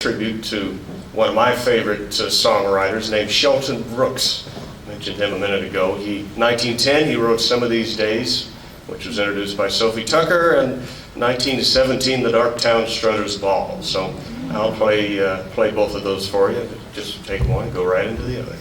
tribute to one of my favorite songwriters named Shelton Brooks. I mentioned him a minute ago. 1910, he wrote Some of These Days, which was introduced by Sophie Tucker, and 1917, the Darktown Strutters Ball. So I'll play both of those for you. Just take one, go right into the other.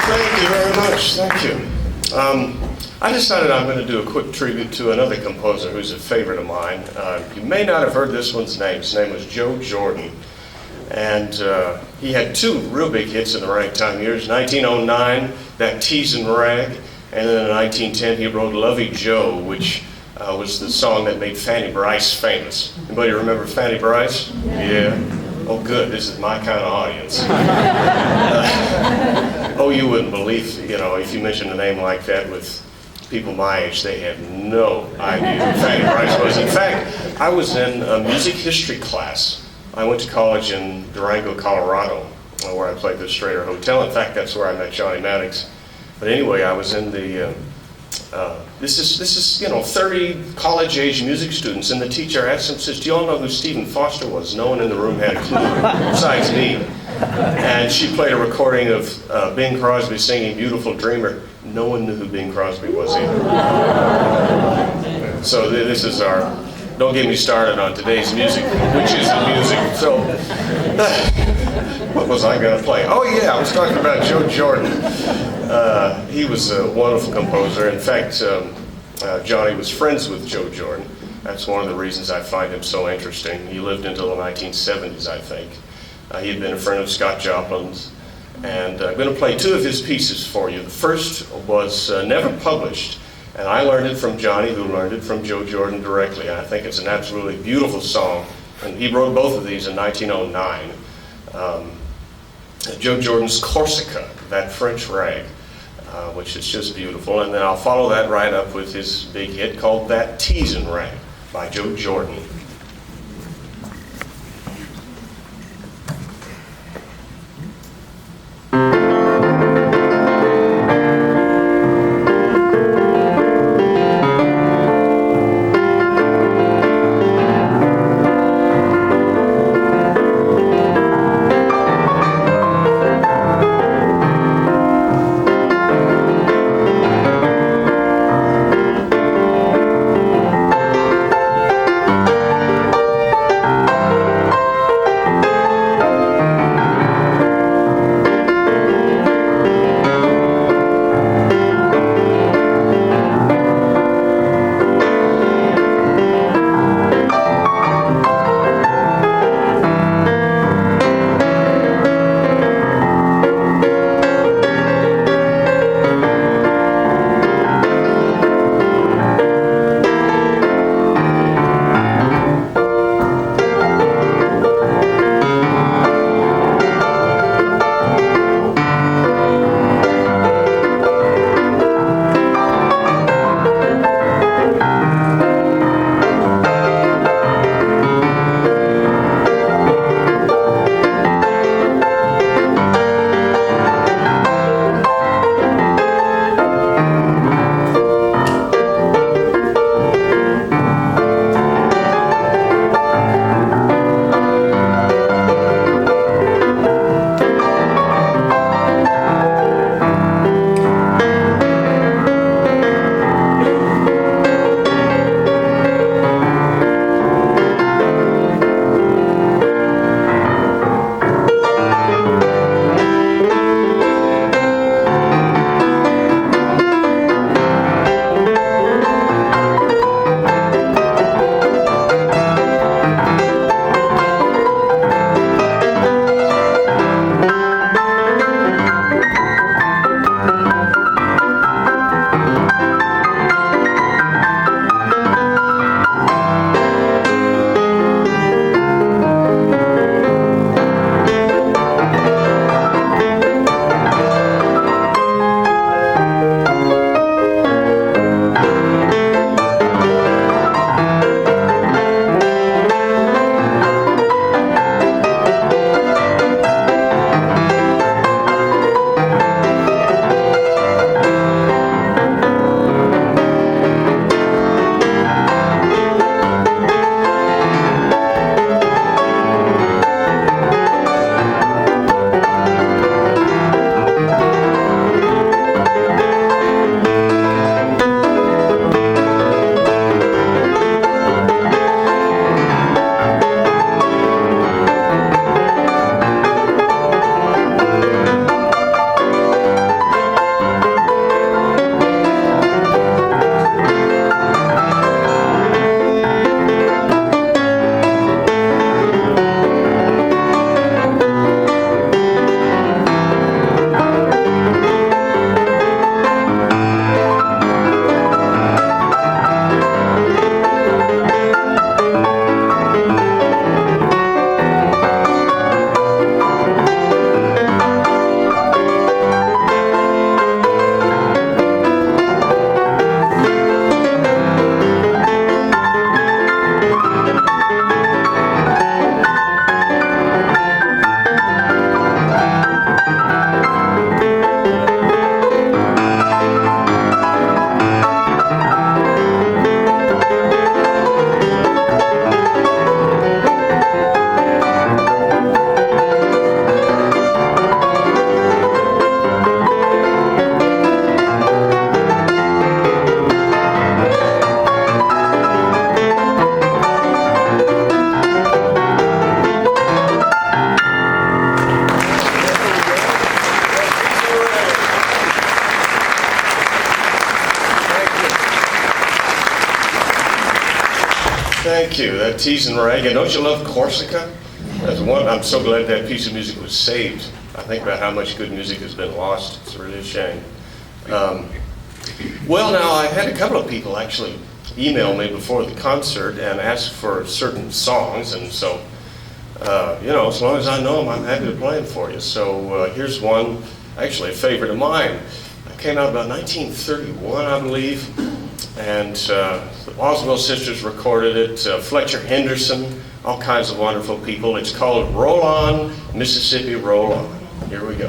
Thank you very much. Thank you. I decided I'm going to do a quick tribute to another composer who's a favorite of mine. You may not have heard this one's name. His name was Jordon. And he had two real big hits in the ragtime years. 1909, that Teasin Rag. And then in 1910, he wrote Lovey Joe, which was the song that made Fanny Brice famous. Anybody remember Fanny Brice? Yeah. Oh, good. This is my kind of audience. Oh, you wouldn't believe, if you mention a name like that with people my age, they had no idea who Fanny Brice was. In fact, I was in a music history class. I went to college in Durango, Colorado, where I played the Strater Hotel. In fact, that's where I met Johnny Maddox. But anyway, I was in the, this is 30 college-age music students, and the teacher asked them, says, do you all know who Stephen Foster was? No one in the room had a clue, besides me. And she played a recording of Bing Crosby singing Beautiful Dreamer. No one knew who Bing Crosby was either. So this is our, don't get me started on today's music, which is the music. So, what was I going to play? Oh yeah, I was talking about Jordon. He was a wonderful composer. In fact, Johnny was friends with Jordon. That's one of the reasons I find him so interesting. He lived until the 1970s, I think. He had been a friend of Scott Joplin's. And I'm going to play two of his pieces for you. The first was never published, and I learned it from Johnny, who learned it from Jordon directly. I think it's an absolutely beautiful song, and he wrote both of these in 1909. Jordon's Corsica, that French rag, which is just beautiful. And then I'll follow that right up with his big hit called That Teasin Rag by Jordon. Thank you. That Teasin Rag. And don't you love Corsica? That's one. I'm so glad that piece of music was saved. I think about how much good music has been lost. It's really a shame. Well, now, I had a couple of people actually email me before the concert and ask for certain songs, and so, as long as I know them, I'm happy to play them for you. So here's one, actually a favorite of mine. It came out about 1931, I believe, and the Boswell sisters recorded it, Fletcher Henderson, all kinds of wonderful people. It's called Roll On, Mississippi, Roll On. Here we go.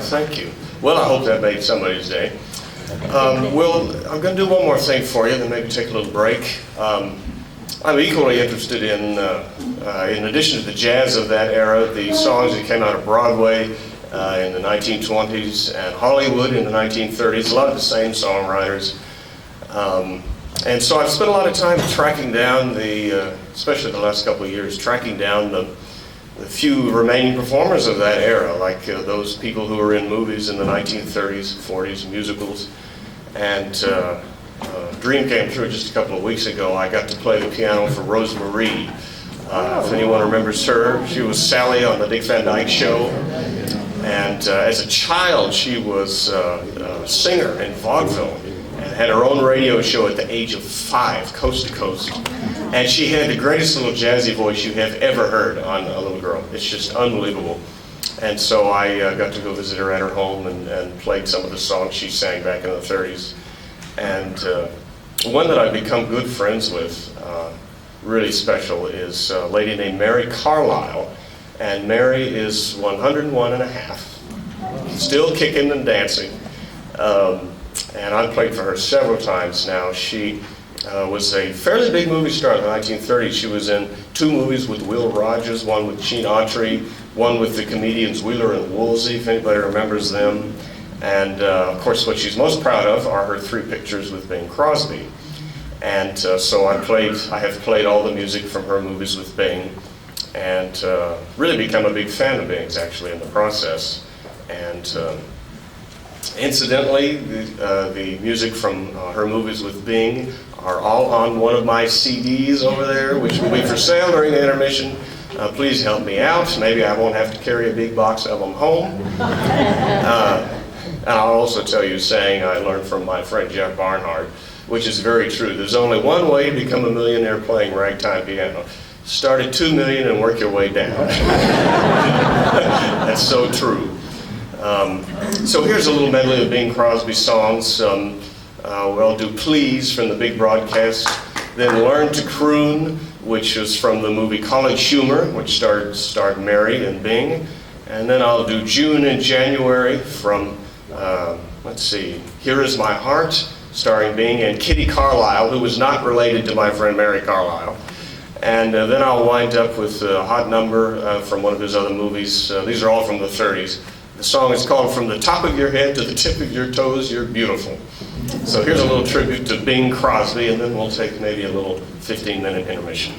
Thank you. Well, I hope that made somebody's day. Well, I'm going to do one more thing for you, then maybe take a little break. I'm equally interested in addition to the jazz of that era, the songs that came out of Broadway in the 1920s and Hollywood in the 1930s, a lot of the same songwriters. And so I've spent a lot of time tracking down especially the last couple of years, tracking down the few remaining performers of that era, like those people who were in movies in the 1930s, 40s, musicals. And dream came true just a couple of weeks ago. I got to play the piano for Rosemarie. If anyone remembers her, she was Sally on the Dick Van Dyke Show. And as a child, she was a singer in vaudeville and had her own radio show at the age of 5, coast to coast. And she had the greatest little jazzy voice you have ever heard on a little girl. It's just unbelievable. And so I got to go visit her at her home and played some of the songs she sang back in the 30s. And one that I've become good friends with, really special, is a lady named Mary Carlisle. And Mary is 101 and a half, still kicking and dancing. And I've played for her several times now. She was a fairly big movie star in the 1930s. She was in 2 movies with Will Rogers, one with Gene Autry, one with the comedians Wheeler and Woolsey, if anybody remembers them. And of course, what she's most proud of are her 3 pictures with Bing Crosby. And so I have played all the music from her movies with Bing, and really become a big fan of Bing's actually in the process. And incidentally, the music from her movies with Bing are all on one of my CDs over there, which will be for sale during the intermission. Please help me out. Maybe I won't have to carry a big box of them home. And I'll also tell you a saying I learned from my friend Jeff Barnhart, which is very true. There's only one way to become a millionaire playing ragtime piano. Start at $2 million and work your way down. That's so true. So here's a little medley of Bing Crosby songs. We'll do Please from the big broadcast, then Learn to Croon, which is from the movie College Humor, which starred Mary and Bing. And then I'll do June and January from, let's see, Here Is My Heart, starring Bing and Kitty Carlisle, who was not related to my friend Mary Carlisle. And then I'll wind up with a hot number from one of his other movies. These are all from the 30s. The song is called From the Top of Your Head to the Tip of Your Toes, You're Beautiful. So here's a little tribute to Bing Crosby, and then we'll take maybe a little 15-minute intermission.